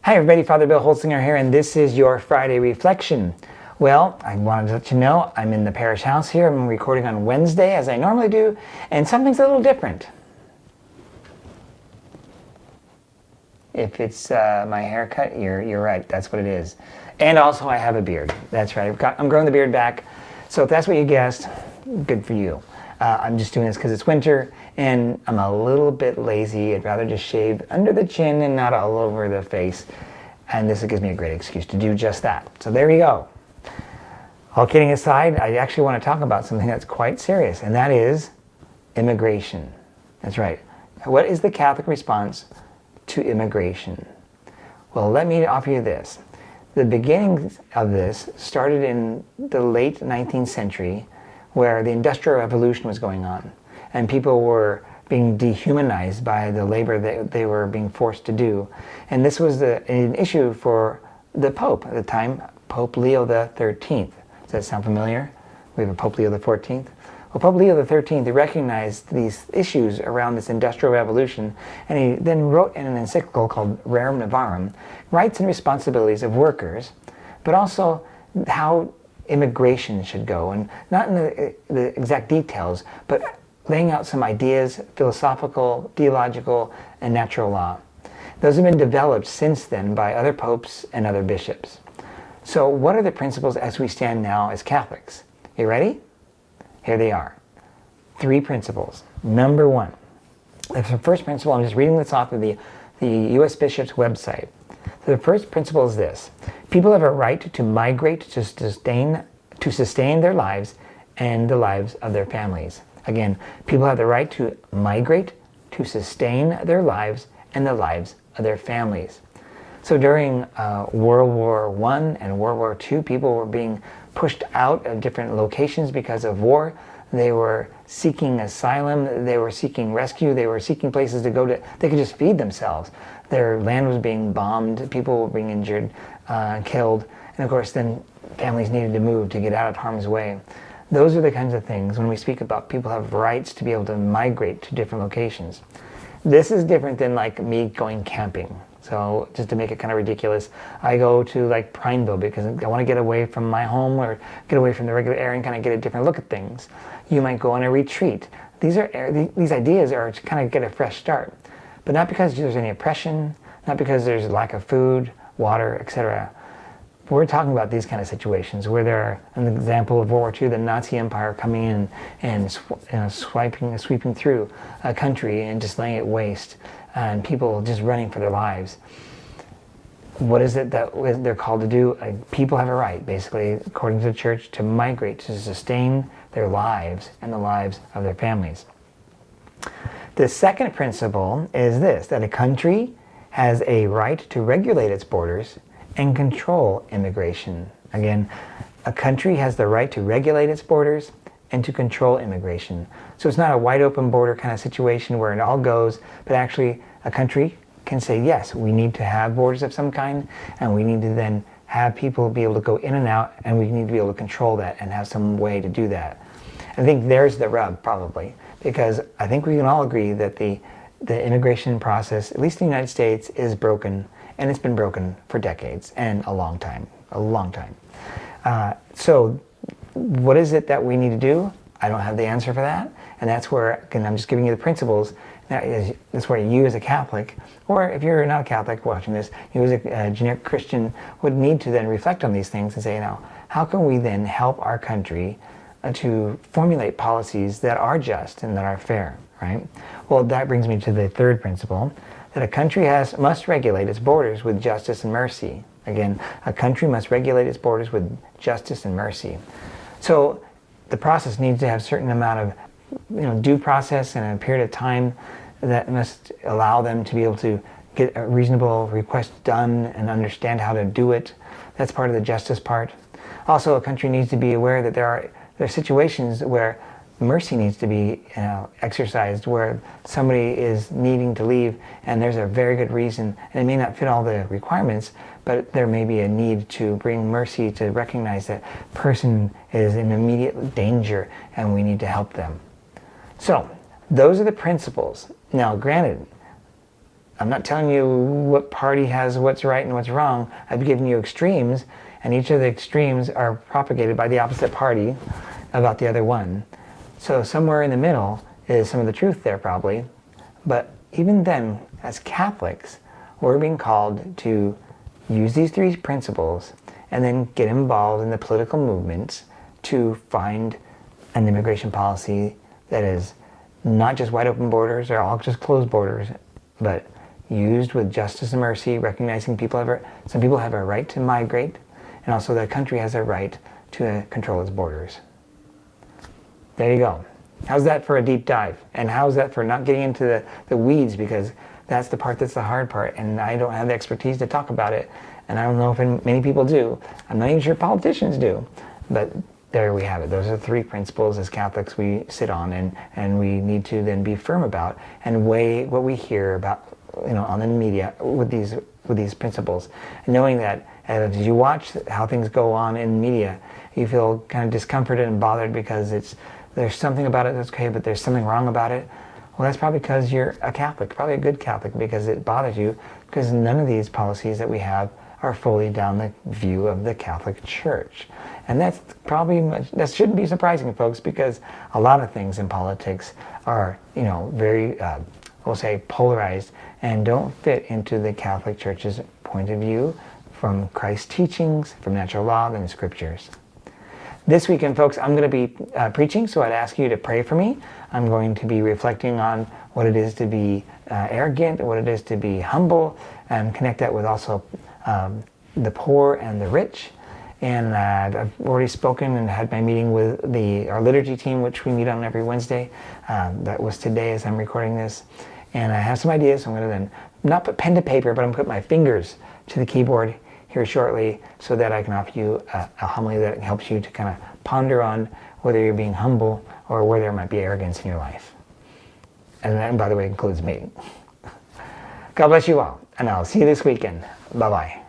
Hi everybody, Father Bill Holtzinger here, and this is your Friday Reflection. Well, I wanted to let you know I'm in the parish house here. I'm recording on Wednesday as I normally do, and something's a little different. If it's my haircut, you're right, that's what it is. And also I have a beard, that's right. I'm growing the beard back, so if that's what you guessed, good for you. I'm just doing this because it's winter and I'm a little bit lazy. I'd rather just shave under the chin and not all over the face. And this gives me a great excuse to do just that. So there you go. All kidding aside, I actually want to talk about something that's quite serious, and that is immigration. That's right. What is the Catholic response to immigration? Well, let me offer you this. The beginning of this started in the late 19th century, where the Industrial Revolution was going on, and people were being dehumanized by the labor that they were being forced to do. And this was an issue for the Pope at the time, Pope Leo XIII. Does that sound familiar? We have a Pope Leo XIV. Well, Pope Leo XIII recognized these issues around this Industrial Revolution, and he then wrote in an encyclical called Rerum Novarum, rights and responsibilities of workers, but also how immigration should go, and not in the exact details, but laying out some ideas, philosophical, theological, and natural law. Those have been developed since then by other popes and other bishops. So what are the principles as we stand now as Catholics? You ready? Here they are. 3 principles. Number 1. The first principle, I'm just reading this off of the U.S. Bishop's website. So the first principle is this: people have a right to migrate to sustain their lives and the lives of their families. Again, people have the right to migrate to sustain their lives and the lives of their families. So during World War I and World War II, people were being pushed out of different locations because of war. They were seeking asylum, they were seeking rescue, they were seeking places to go to. They could just feed themselves. Their land was being bombed, people were being injured, killed, and of course then families needed to move to get out of harm's way. Those are the kinds of things when we speak about people have rights to be able to migrate to different locations. This is different than like me going camping. So just to make it kind of ridiculous, I go to like Prineville because I want to get away from my home or get away from the regular area and kind of get a different look at things. You might go on a retreat. These ideas are to kind of get a fresh start, but not because there's any oppression, not because there's a lack of food, water, etc. We're talking about these kind of situations where there are an example of World War II, the Nazi Empire coming in and sweeping through a country and just laying it waste, and people just running for their lives. What is it that they're called to do? People have a right, basically, according to the church, to migrate, to sustain their lives and the lives of their families. The second principle is this: that a country has a right to regulate its borders and control immigration. Again, a country has the right to regulate its borders and to control immigration. So it's not a wide open border kind of situation where it all goes, but actually a country can say, yes, we need to have borders of some kind, and we need to then have people be able to go in and out, and we need to be able to control that and have some way to do that. I think there's the rub, probably, because I think we can all agree that the immigration process, at least in the United States, is broken. And it's been broken for decades and a long time. So what is it that we need to do? I don't have the answer for that. And that's where, again, I'm just giving you the principles. That's where you as a Catholic, or if you're not a Catholic watching this, you as a generic Christian would need to then reflect on these things and say, now, how can we then help our country to formulate policies that are just and that are fair, right? Well, that brings me to the third principle, that a country must regulate its borders with justice and mercy. Again, a country must regulate its borders with justice and mercy. So the process needs to have a certain amount of due process and a period of time that must allow them to be able to get a reasonable request done and understand how to do it. That's part of the justice part. Also, a country needs to be aware that there are situations where mercy needs to be exercised, where somebody is needing to leave and there's a very good reason, and it may not fit all the requirements, but there may be a need to bring mercy to recognize that person is in immediate danger and we need to help them. So those are the principles. Now granted, I'm not telling you what party has what's right and what's wrong. I've given you extremes, and each of the extremes are propagated by the opposite party about the other one. So somewhere in the middle is some of the truth there probably. But even then, as Catholics, we're being called to use these three principles and then get involved in the political movements to find an immigration policy that is not just wide open borders or all just closed borders, but used with justice and mercy, recognizing some people have a right to migrate, and also the country has a right to control its borders. There you go. How's that for a deep dive? And how's that for not getting into the weeds, because that's the part that's the hard part, and I don't have the expertise to talk about it, and I don't know if many people do. I'm not even sure politicians do, but there we have it. Those are three principles as Catholics we sit on, and we need to then be firm about and weigh what we hear about, on the media with these principles, and knowing that as you watch how things go on in media, you feel kind of discomforted and bothered because there's something about it that's okay, but there's something wrong about it. Well, that's probably because you're a Catholic, probably a good Catholic, because it bothers you, because none of these policies that we have are fully down the view of the Catholic Church. And that shouldn't be surprising, folks, because a lot of things in politics are, very, we'll say, polarized and don't fit into the Catholic Church's point of view from Christ's teachings, from natural law, and the scriptures. This weekend, folks, I'm going to be preaching, so I'd ask you to pray for me. I'm going to be reflecting on what it is to be arrogant, what it is to be humble, and connect that with also the poor and the rich. And I've already spoken and had my meeting with our liturgy team, which we meet on every Wednesday. That was today as I'm recording this. And I have some ideas, so I'm going to then not put pen to paper, but I'm going to put my fingers to the keyboard here shortly so that I can offer you a homily that helps you to kind of ponder on whether you're being humble or where there might be arrogance in your life. And that, by the way, includes me. God bless you all, and I'll see you this weekend. Bye-bye.